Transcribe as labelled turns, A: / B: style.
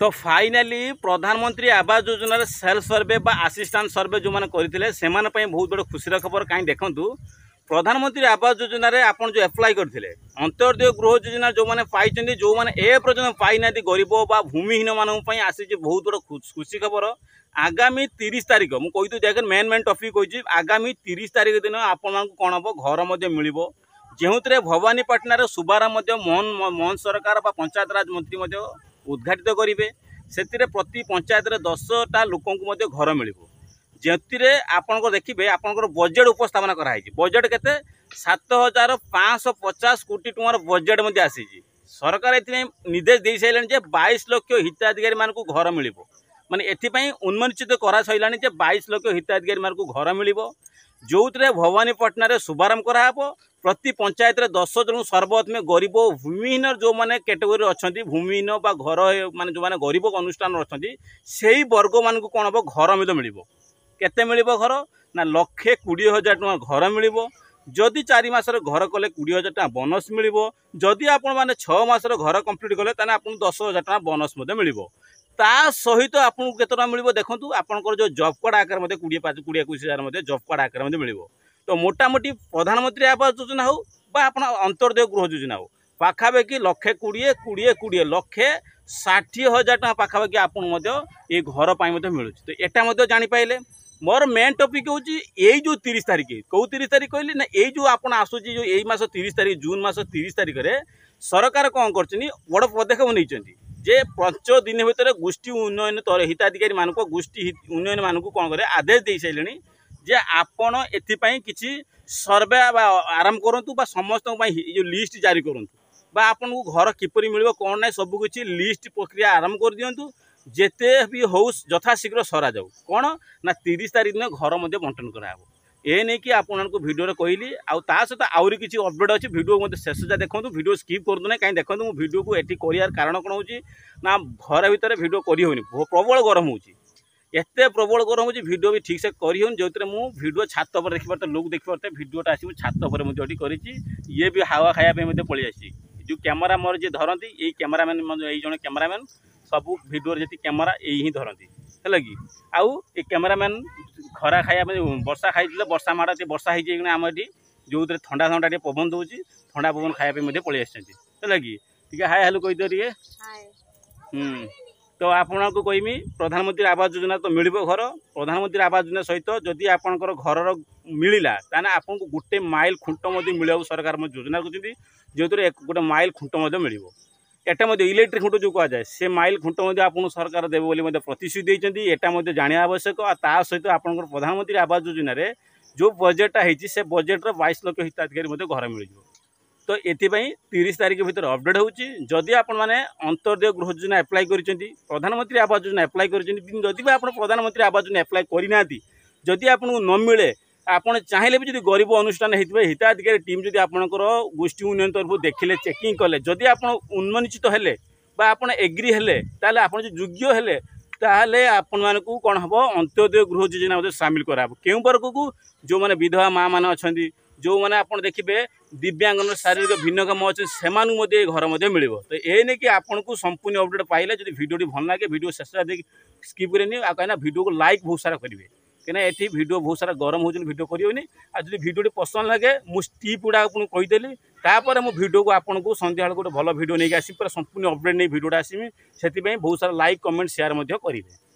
A: तो फाइनाली प्रधानमंत्री आवास योजना सेल्फ सर्वे बा असिस्टेंट सर्वे जो मैंने करते से बहुत बड़ खुशी खबर कहीं देखूँ प्रधानमंत्री आवास योजना आपन जो एप्लाय करते अंत्योदय गृह योजना जो मैंने पाई जो मैंने ए पर्यटन पाई ना गरीब बा भूमिहीन मानी आसी बहुत बड़ खुशी खबर आगामी 30 तारिख मुझे देख मेन टपिक कही आगामी 30 तारिख दिन आपण कौन हम घर मिल जो भवानीपाटना शुभारंभ मोहन सरकार पंचायत राज मंत्री उद्घाटित करेंगे से प्रति पंचायत 10टा लोक घर मिल जो आपंकर देखिए आपंकर बजेट उपस्थापन कराई बजेट के 7,550 कोटी टकर बजेट आसी सरकार ये निर्देश दे सारे 22 लाख हिताधिकारी मान घर मिल माने एथिपाई उन्मोचित करा सैलानी 22 लाख हिताधिकारी मान घर मिल जो भवानीपाटना शुभारंभ कराब प्रति पंचायत 10 जन सर्वप्रथम गरीब भूमिहीन जो मैंने कैटेगोरी अच्छा भूमिहीन घर मान जो मैंने गरीब अनुष्ठान अच्छा से वर्ग मान कौन हम घर मिल केते मिल घर ना 1,20,000 टଙ୍କା घर मिल जदि 4 मासर घर कले 20,000 टଙ୍କା बोनस मिल जदि आपण मैंने 6 मासर घर कंप्लीट कले ताने आपन 10,000 टଙ୍କା बोनस मिल ता सहित आपको केतना मिल देखो आपंकर जो जॉब कार्ड आकार 20,21,000 जॉब कार्ड आकार मिल तो मोटामोटी प्रधानमंत्री आवास योजना हो अंत्योदय गृह योजना हो पाखापाखि 1,20,20,20 1,60,000 टଙ୍କା पाखापाखि आपको ये घर पर मिलूँ तो यहाँ जापारे मोर मेन टपिक हूँ यही जो 30 तारिख कौ 30 तारिख कहली ना यही जो आप आसूची जो यही मास 30 तारिख जून मास 30 तारिख में सरकार कौन कर बड़ पदक्षेप नहीं जे 5 दिन भितर गोष्ठी उन्नयन हिताधिकारी मान गोष्ठी उन्नयन मान कौन करे आदेश दे सारे जे आपण एथिपाई किछि सर्वे आरंभ करूँ समस्त जो लिस्ट जारी करूँ आपन को घर किपरि मिल कौन ना सब किछि लिस्ट प्रक्रिया आरंभ कर दिंतु जेते भी हो यथाशीघ्र सरा जाऊ कौन ना 30 तारिख दिन घर बंटन कराब ये नहीं कि आपको भिडियो कहली आ सहित आहरी किसी अपडेट अच्छी भिडियो मत शेष जा देखो भिडियो स्किप कर दूना कहीं देखो मुझे भिडियो को ये करार कारण कौन हो ना घर भितर भिडियो करहनी प्रबल गरम होते प्रबल गरम हो भिडियो भी ठीक से करहनी जो मुझे भिडियो छात पर देखी पारे लोक देखी पारे भिडियोटा आसी छात पर कर ये भी हावा खायापी पलि आसी जो कैमेरा मोर जी धरती ये कैमेरामैन ये जड़े कैमेरामैन सब भिडियो जी कैमेरा यही धरती है कि आउ ये कैमेरामैन खरा खाया वर्षा खाई वर्षा माड़ वर्षा होम ये जो ठंडा ठंडा पवन दूँ ठंडा पवन खायापी पलि आसला कि हाय हेलो कही दिए तो आपको कहमी प्रधानमंत्री आवास योजना तो मिल घर प्रधानमंत्री आवास योजना सहित जदि आपंकर घर मिलला ताने आपको गोटे माइल खुंट मिल सरकार योजना कर जो गोटे माइल खुंट मिल एटा इलेक्ट्रिक खुंट जो कहुए से माइल खुंट आपको सरकार देवे बोली प्रतिश्रुति देती यहाँ जाना आवश्यक सहित आप प्रधानमंत्री आवास योजना जो बजेटा होती से बजेट्र 22 लाख हिताधिकारी घर मिल तो ये 30 तारिख भर अपडेट होदी आप अंत्योदय गृह योजना एप्लाय कर प्रधानमंत्री आवास योजना एप्लाय कर जदि आप प्रधानमंत्री आवास योजना एप्लाय करना जदि आपको न मिले आपड़ चाहिए भी जो गरीब अनुष्ठान होते हिताधिकारी टीम जब आपंकर गोष्ठी उन्नयन तरफ देखिले चेकिंग कले जदि आप उन्मोचित हेले आप एग्री हेले ताले आप योग्य हेले ताले आपण मानकू कौन हम अंत्योदय गृह योजना सामिल कराब केउं वर्ग को जो मैंने विधवा माँ मैंने अच्छा जो मैंने आप देखिए दिव्यांगन शारीरिक भिन्नक्षम अच्छे से घर मिल तो ये नहीं कि आपको संपूर्ण अपडेट पाइले जब भिडियो भल लगे भिडियो शेष स्किप करें कहीं भिडियो को लाइक बहुत सारा करेंगे कहीं भिडियो बहुत सारा गरम हो भिडियो करेंगे आज भिडियो पसंद लगे मुझे टिप गुड़ा आपको कहीदेली तापर मो भिडियो को आपको सन्ध्या गोटे भल भिडियो नहीं आसी पूरा संपूर्ण अपडेट नहीं भिडियोटा आसमी से बहुत सारा लाइक कमेंट शेयर करेंगे।